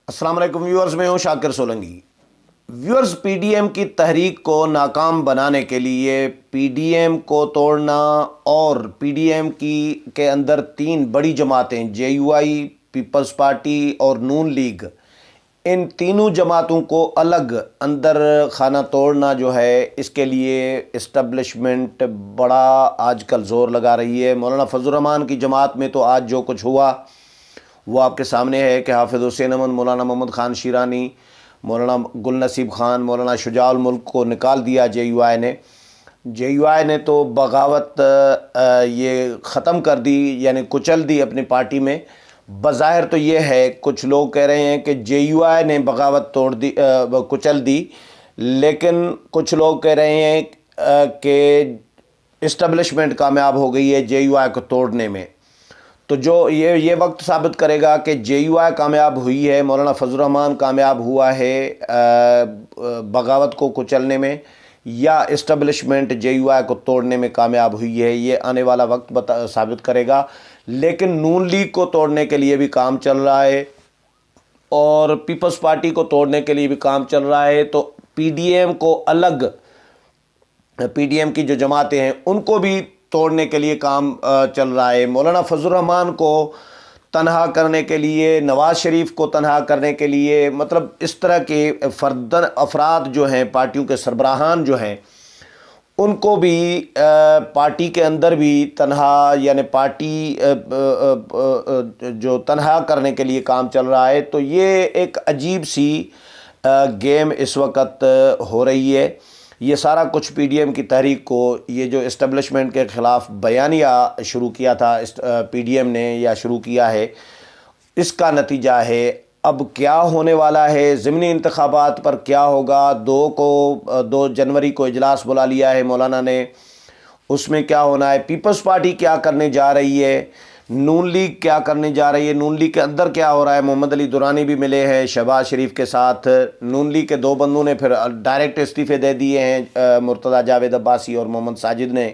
السلام علیکم ویورز، میں ہوں Shakir Solangi. Viewers, P D M کی تحریک کو ناکام بنانے کے لیے پی ڈی ایم کو توڑنا اور پی ڈی ایم کے اندر تین بڑی جماعتیں جے یو آئی، پیپلز پارٹی اور نون لیگ، ان تینوں جماعتوں کو الگ اندر خانہ توڑنا جو ہے، اس کے لیے اسٹیبلشمنٹ بڑا آج کل زور لگا رہی ہے۔ مولانا فضل الرحمان کی جماعت میں تو آج جو کچھ ہوا وہ آپ کے سامنے ہے کہ حافظ حسین احمد، مولانا محمد خان شیرانی، مولانا گل نصیب خان، مولانا شجاع الملک کو نکال دیا جے یو آئی نے۔ جے یو آئی نے تو بغاوت یہ ختم کر دی، یعنی کچل دی اپنی پارٹی میں۔ بظاہر تو یہ ہے، کچھ لوگ کہہ رہے ہیں کہ جے یو آئی نے بغاوت توڑ دی، کچل دی، لیکن کچھ لوگ کہہ رہے ہیں کہ اسٹیبلشمنٹ کامیاب ہو گئی ہے جے یو آئی کو توڑنے میں۔ تو جو یہ وقت ثابت کرے گا کہ جے یو آئی کامیاب ہوئی ہے، مولانا فضل الرحمان کامیاب ہوا ہے بغاوت کو کچلنے میں، یا اسٹیبلشمنٹ جے یو آئی کو توڑنے میں کامیاب ہوئی ہے، یہ آنے والا وقت ثابت کرے گا۔ لیکن نون لیگ کو توڑنے کے لیے بھی کام چل رہا ہے اور پیپلز پارٹی کو توڑنے کے لیے بھی کام چل رہا ہے، تو پی ڈی ایم کو الگ، پی ڈی ایم کی جو جماعتیں ہیں ان کو بھی توڑنے کے لیے کام چل رہا ہے۔ مولانا فضل الرحمان کو تنہا کرنے کے لیے، نواز شریف کو تنہا کرنے کے لیے، مطلب اس طرح کے افراد جو ہیں، پارٹیوں کے سربراہان جو ہیں، ان کو بھی پارٹی کے اندر بھی تنہا، یعنی پارٹی جو تنہا کرنے کے لیے کام چل رہا ہے۔ تو یہ ایک عجیب سی گیم اس وقت ہو رہی ہے۔ یہ سارا کچھ پی ڈی ایم کی تحریک کو، یہ جو اسٹیبلشمنٹ کے خلاف بیانیہ شروع کیا تھا پی ڈی ایم نے یا شروع کیا ہے، اس کا نتیجہ ہے۔ اب کیا ہونے والا ہے، ضمنی انتخابات پر کیا ہوگا؟ 2 جنوری کو اجلاس بلا لیا ہے مولانا نے، اس میں کیا ہونا ہے؟ پیپلز پارٹی کیا کرنے جا رہی ہے؟ نون لیگ کیا کرنے جا رہی ہے؟ نون لیگ کے اندر کیا ہو رہا ہے؟ محمد علی دورانی بھی ملے ہیں شہباز شریف کے ساتھ۔ نون لیگ کے 2 بندوں نے پھر ڈائریکٹ استعفے دے دیے ہیں، مرتضیٰ جاوید عباسی اور محمد ساجد نے،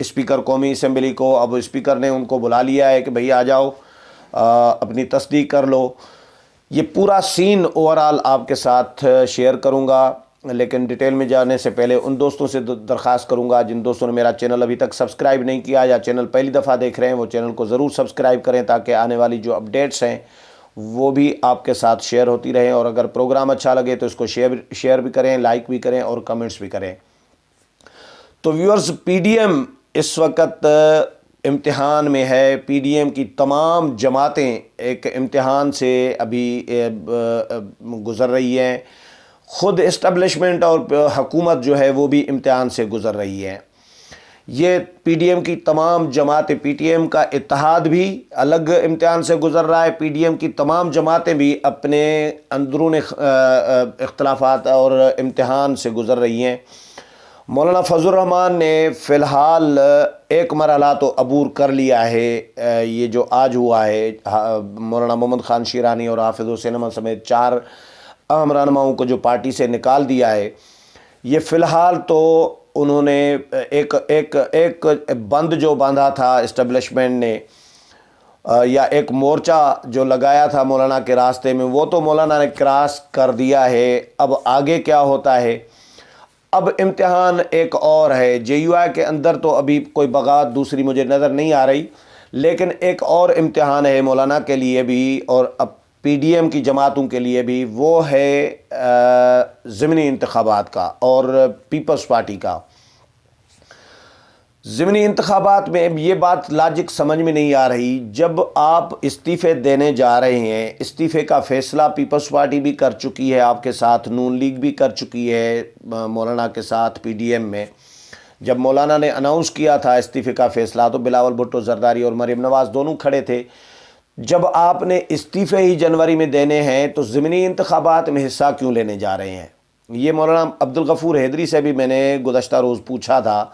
اسپیکر قومی اسمبلی کو۔ اب اسپیکر نے ان کو بلا لیا ہے کہ بھئی آ جاؤ، اپنی تصدیق کر لو۔ یہ پورا سین اوورال آپ کے ساتھ شیئر کروں گا، لیکن ڈیٹیل میں جانے سے پہلے ان دوستوں سے درخواست کروں گا جن دوستوں نے میرا چینل ابھی تک سبسکرائب نہیں کیا یا چینل پہلی دفعہ دیکھ رہے ہیں، وہ چینل کو ضرور سبسکرائب کریں تاکہ آنے والی جو اپڈیٹس ہیں وہ بھی آپ کے ساتھ شیئر ہوتی رہیں، اور اگر پروگرام اچھا لگے تو اس کو شیئر بھی کریں، لائک بھی کریں اور کمنٹس بھی کریں۔ تو ویورز، پی ڈی ایم اس وقت امتحان میں ہے۔ پی ڈی ایم کی تمام جماعتیں ایک امتحان سے ابھی گزر رہی ہیں، خود اسٹیبلشمنٹ اور حکومت جو ہے وہ بھی امتحان سے گزر رہی ہے۔ یہ پی ڈی ایم کی تمام جماعتیں، پی ٹی ایم کا اتحاد بھی الگ امتحان سے گزر رہا ہے، پی ڈی ایم کی تمام جماعتیں بھی اپنے اندرون اختلافات اور امتحان سے گزر رہی ہیں۔ مولانا فضل الرحمان نے فی الحال ایک مرحلہ تو عبور کر لیا ہے، یہ جو آج ہوا ہے، مولانا محمد خان شیرانی اور حافظ حسین احمد سمیت 4 اہم رہنماؤں کو جو پارٹی سے نکال دیا ہے، یہ فی الحال تو انہوں نے ایک بند جو باندھا تھا اسٹیبلشمنٹ نے، یا ایک مورچہ جو لگایا تھا مولانا کے راستے میں، وہ تو مولانا نے کراس کر دیا ہے۔ اب آگے کیا ہوتا ہے؟ اب امتحان ایک اور ہے۔ جے یو آئی کے اندر تو ابھی کوئی بغاوت دوسری مجھے نظر نہیں آ رہی، لیکن ایک اور امتحان ہے مولانا کے لیے بھی اور اب پی ڈی ایم کی جماعتوں کے لیے بھی، وہ ہے ضمنی انتخابات کا اور پیپلز پارٹی کا۔ ضمنی انتخابات میں یہ بات لاجک سمجھ میں نہیں آ رہی، جب آپ استعفے دینے جا رہے ہیں، استعفے کا فیصلہ پیپلز پارٹی بھی کر چکی ہے آپ کے ساتھ، نون لیگ بھی کر چکی ہے مولانا کے ساتھ پی ڈی ایم میں۔ جب مولانا نے اناؤنس کیا تھا استعفے کا فیصلہ تو بلاول بھٹو زرداری اور مریم نواز دونوں کھڑے تھے۔ جب آپ نے استعفے ہی جنوری میں دینے ہیں تو ضمنی انتخابات میں حصہ کیوں لینے جا رہے ہیں؟ یہ مولانا عبدالغفور حیدری سے بھی میں نے گزشتہ روز پوچھا تھا،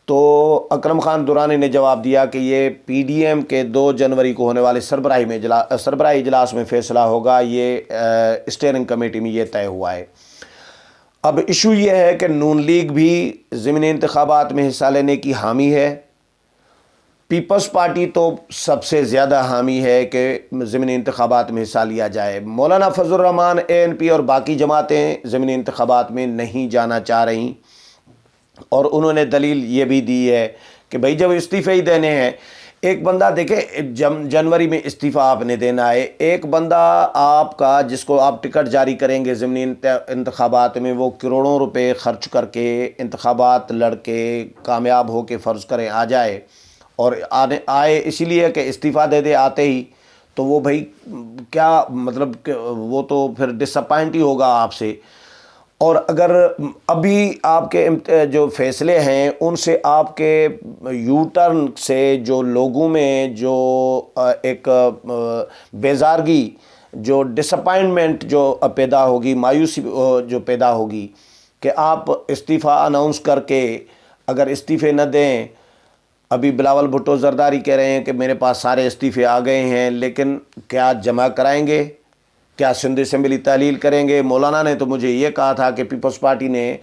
تو اکرم خان دورانی نے جواب دیا کہ یہ پی ڈی ایم کے 2 جنوری کو ہونے والے سربراہی اجلاس میں فیصلہ ہوگا، یہ اسٹیئرنگ کمیٹی میں یہ طے ہوا ہے۔ اب ایشو یہ ہے کہ نون لیگ بھی ضمنی انتخابات میں حصہ لینے کی حامی ہے، پیپلز پارٹی تو سب سے زیادہ حامی ہے کہ ضمنی انتخابات میں حصہ لیا جائے۔ مولانا فضل الرحمان ANP اور باقی جماعتیں ضمنی انتخابات میں نہیں جانا چاہ رہی، اور انہوں نے دلیل یہ بھی دی ہے کہ بھائی جب استعفے ہی دینے ہیں، ایک بندہ دیکھیں جنوری میں استعفیٰ آپ نے دینا ہے، ایک بندہ آپ کا جس کو آپ ٹکٹ جاری کریں گے ضمنی انتخابات میں، وہ کروڑوں روپے خرچ کر کے انتخابات لڑ کے کامیاب ہو کے فرض کریں آ جائے، اور آئے اسی لیے کہ استعفیٰ دے دے آتے ہی، تو وہ بھائی کیا مطلب کہ وہ تو پھر ڈس اپوائنٹ ہی ہوگا آپ سے۔ اور اگر ابھی آپ کے جو فیصلے ہیں ان سے آپ کے یو ٹرن سے جو لوگوں میں جو ایک بیزارگی، جو ڈس اپوائنٹمنٹ جو پیدا ہوگی، مایوسی جو پیدا ہوگی کہ آپ استعفیٰ اناؤنس کر کے اگر استعفے نہ دیں، ابھی بلاول بھٹو زرداری کہہ رہے ہیں کہ میرے پاس سارے استعفے آ گئے ہیں، لیکن کیا جمع کرائیں گے؟ کیا سندھ اسمبلی تحلیل کریں گے؟ مولانا نے تو مجھے یہ کہا تھا کہ پیپلز پارٹی نے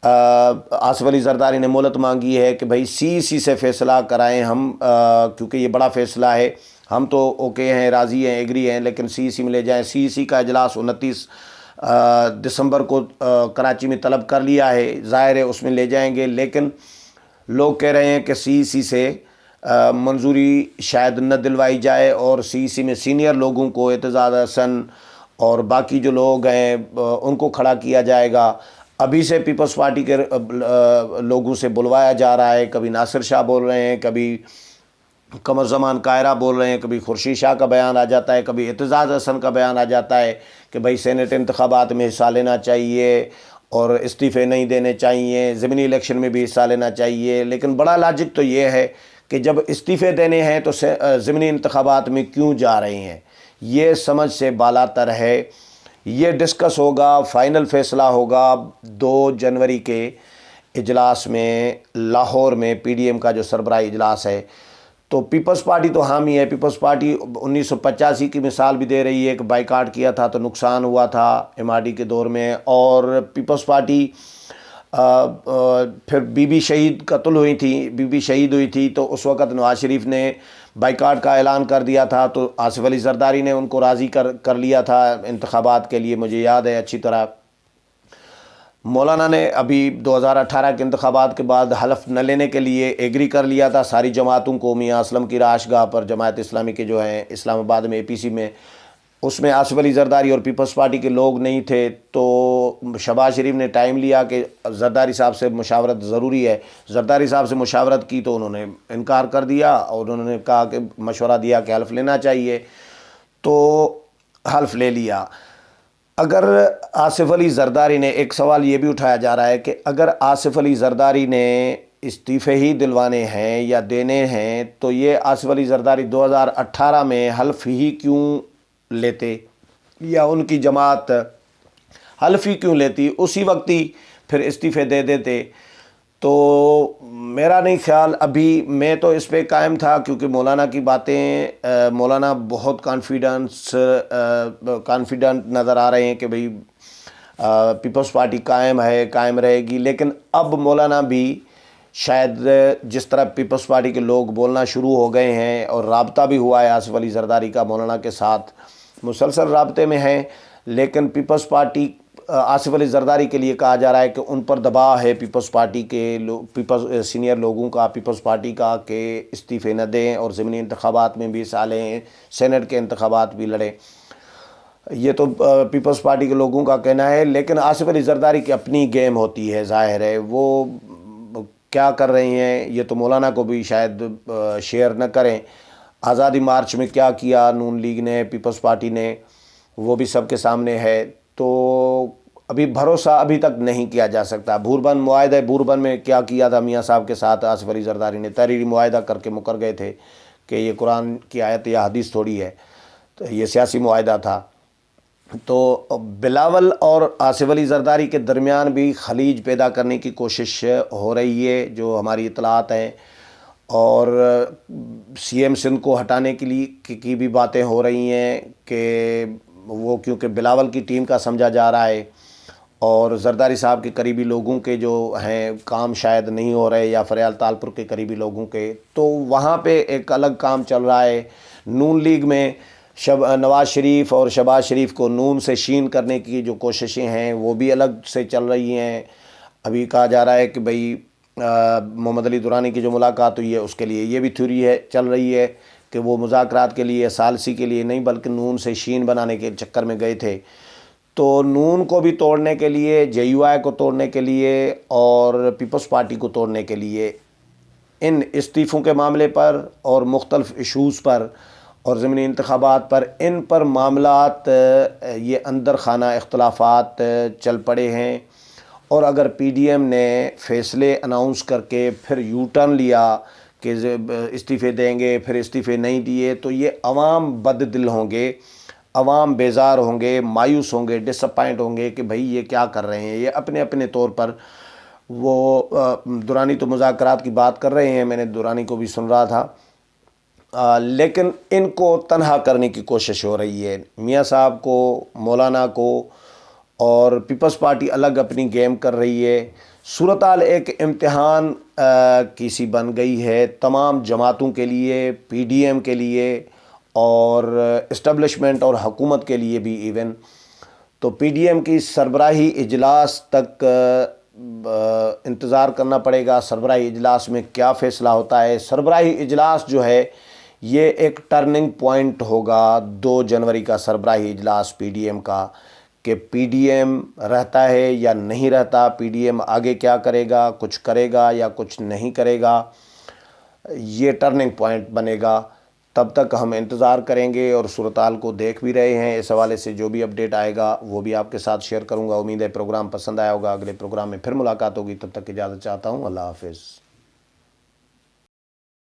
آصف علی زرداری نے مہلت مانگی ہے کہ بھائی CEC سے فیصلہ کرائیں ہم، کیونکہ یہ بڑا فیصلہ ہے، ہم تو اوکے ہیں، راضی ہیں، ایگری ہیں، لیکن CEC میں لے جائیں۔ CEC کا اجلاس 29 دسمبر کو کراچی میں طلب کر لیا ہے، ظاہر ہے اس میں لے جائیں گے، لیکن لوگ کہہ رہے ہیں کہ CEC سے منظوری شاید نہ دلوائی جائے، اور CEC میں سینئر لوگوں کو، اعتزاز احسن اور باقی جو لوگ ہیں ان کو کھڑا کیا جائے گا۔ ابھی سے پیپلز پارٹی کے لوگوں سے بلوایا جا رہا ہے، کبھی ناصر شاہ بول رہے ہیں، کبھی قمر زمان قاہرہ بول رہے ہیں، کبھی خورشید شاہ کا بیان آ جاتا ہے، کبھی اعتزاز احسن کا بیان آ جاتا ہے کہ بھائی سینٹ انتخابات میں حصہ لینا چاہیے اور استعفے نہیں دینے چاہیے، ضمنی الیکشن میں بھی حصہ لینا چاہیے۔ لیکن بڑا لاجک تو یہ ہے کہ جب استعفے دینے ہیں تو ضمنی انتخابات میں کیوں جا رہے ہیں؟ یہ سمجھ سے بالاتر ہے۔ یہ ڈسکس ہوگا، فائنل فیصلہ ہوگا 2 جنوری کے اجلاس میں لاہور میں، PDM کا جو سربراہی اجلاس ہے۔ تو پیپلز پارٹی تو حامی ہے، پیپلز پارٹی 1985 کی مثال بھی دے رہی ہے کہ بائیکاٹ کیا تھا تو نقصان ہوا تھا MRD کے دور میں، اور پیپلز پارٹی پھر بی بی شہید قتل ہوئی تھی، بی بی شہید ہوئی تھی، تو اس وقت نواز شریف نے بائیکاٹ کا اعلان کر دیا تھا، تو آصف علی زرداری نے ان کو راضی کر لیا تھا انتخابات کے لیے، مجھے یاد ہے اچھی طرح۔ مولانا نے ابھی 2018 کے انتخابات کے بعد حلف نہ لینے کے لیے ایگری کر لیا تھا ساری جماعتوں کو، میاں اسلم کی رہائش گاہ پر جماعت اسلامی کے جو ہیں اسلام آباد میں APC میں، اس میں آصف علی زرداری اور پیپلز پارٹی کے لوگ نہیں تھے، تو شہباز شریف نے ٹائم لیا کہ زرداری صاحب سے مشاورت ضروری ہے۔ زرداری صاحب سے مشاورت کی تو انہوں نے انکار کر دیا، اور انہوں نے کہا کہ مشورہ دیا کہ حلف لینا چاہیے، تو حلف لے لیا۔ اگر آصف علی زرداری نے، ایک سوال یہ بھی اٹھایا جا رہا ہے کہ اگر آصف علی زرداری نے استعفے ہی دلوانے ہیں یا دینے ہیں، تو یہ آصف علی زرداری 2018 میں حلف ہی کیوں لیتے، یا ان کی جماعت حلف ہی کیوں لیتی، اسی وقت ہی پھر استعفے دے دیتے؟ تو میرا نہیں خیال، ابھی میں تو اس پہ قائم تھا، کیونکہ مولانا کی باتیں، مولانا بہت کانفیڈنٹ نظر آ رہے ہیں کہ بھئی پیپلز پارٹی قائم ہے، قائم رہے گی، لیکن اب مولانا بھی شاید جس طرح پیپلز پارٹی کے لوگ بولنا شروع ہو گئے ہیں، اور رابطہ بھی ہوا ہے آصف علی زرداری کا مولانا کے ساتھ، مسلسل رابطے میں ہیں، لیکن پیپلز پارٹی آصف علی زرداری کے لیے کہا جا رہا ہے کہ ان پر دباؤ ہے پیپلز پارٹی کے سینئر لوگوں کا، پیپلز پارٹی کا، کہ استعفے نہ دیں اور ضمنی انتخابات میں بھی حصہ لیں، سینٹ کے انتخابات بھی لڑیں۔ یہ تو پیپلز پارٹی کے لوگوں کا کہنا ہے، لیکن آصف علی زرداری کی اپنی گیم ہوتی ہے، ظاہر ہے وہ کیا کر رہے ہیں یہ تو مولانا کو بھی شاید شیئر نہ کریں۔ آزادی مارچ میں کیا کیا نون لیگ نے، پیپلز پارٹی نے، وہ بھی سب کے سامنے ہے، تو ابھی بھروسہ ابھی تک نہیں کیا جا سکتا۔ بھوربند معاہدہ بھوربند میں کیا کیا تھا میاں صاحب کے ساتھ آصف علی زرداری نے، تحریری معاہدہ کر کے مکر گئے تھے کہ یہ قرآن کی آیت یا حدیث تھوڑی ہے، تو یہ سیاسی معاہدہ تھا۔ تو بلاول اور آصف علی زرداری کے درمیان بھی خلیج پیدا کرنے کی کوشش ہو رہی ہے، جو ہماری اطلاعات ہیں، اور CM سندھ کو ہٹانے کے لیے کی بھی باتیں ہو رہی ہیں کہ وہ کیونکہ بلاول کی ٹیم کا سمجھا جا رہا ہے، اور زرداری صاحب کے قریبی لوگوں کے جو ہیں کام شاید نہیں ہو رہے، یا فریال تالپور کے قریبی لوگوں کے، تو وہاں پہ ایک الگ کام چل رہا ہے۔ نون لیگ میں نواز شریف اور شہباز شریف کو نون سے شین کرنے کی جو کوششیں ہیں وہ بھی الگ سے چل رہی ہیں۔ ابھی کہا جا رہا ہے کہ بھئی محمد علی درانی کی جو ملاقات ہوئی ہے اس کے لیے یہ بھی تھیوری ہے، چل رہی ہے کہ وہ مذاکرات کے لیے، ثالثی کے لیے نہیں بلکہ نون سے شین بنانے کے چکر میں گئے تھے۔ تو نون کو بھی توڑنے کے لیے، جے یو آئی کو توڑنے کے لیے اور پیپلز پارٹی کو توڑنے کے لیے ان استعفوں کے معاملے پر اور مختلف ایشوز پر اور ضمنی انتخابات پر، ان پر معاملات یہ اندر خانہ اختلافات چل پڑے ہیں۔ اور اگر پی ڈی ایم نے فیصلے اناؤنس کر کے پھر یو ٹرن لیا کہ استعفے دیں گے، پھر استعفے نہیں دیے، تو یہ عوام بد دل ہوں گے، عوام بیزار ہوں گے، مایوس ہوں گے، ڈس اپائنٹ ہوں گے کہ بھئی یہ کیا کر رہے ہیں۔ یہ اپنے اپنے طور پر وہ درانی تو مذاکرات کی بات کر رہے ہیں، میں نے درانی کو بھی سن رہا تھا، لیکن ان کو تنہا کرنے کی کوشش ہو رہی ہے، میاں صاحب کو، مولانا کو، اور پیپلز پارٹی الگ اپنی گیم کر رہی ہے۔ صورتحال ایک امتحان کی سی بن گئی ہے تمام جماعتوں کے لیے، پی ڈی ایم کے لیے اور اسٹیبلشمنٹ اور حکومت کے لیے بھی ایون۔ تو پی ڈی ایم کی سربراہی اجلاس تک انتظار کرنا پڑے گا، سربراہی اجلاس میں کیا فیصلہ ہوتا ہے۔ سربراہی اجلاس جو ہے یہ ایک ٹرننگ پوائنٹ ہوگا، 2 جنوری کا سربراہی اجلاس پی ڈی ایم کا، کہ پی ڈی ایم رہتا ہے یا نہیں رہتا، پی ڈی ایم آگے کیا کرے گا، کچھ کرے گا یا کچھ نہیں کرے گا، یہ ٹرننگ پوائنٹ بنے گا۔ تب تک ہم انتظار کریں گے اور صورتحال کو دیکھ بھی رہے ہیں۔ اس حوالے سے جو بھی اپڈیٹ آئے گا وہ بھی آپ کے ساتھ شیئر کروں گا۔ امید ہے پروگرام پسند آیا ہوگا، اگلے پروگرام میں پھر ملاقات ہوگی، تب تک اجازت چاہتا ہوں، اللہ حافظ۔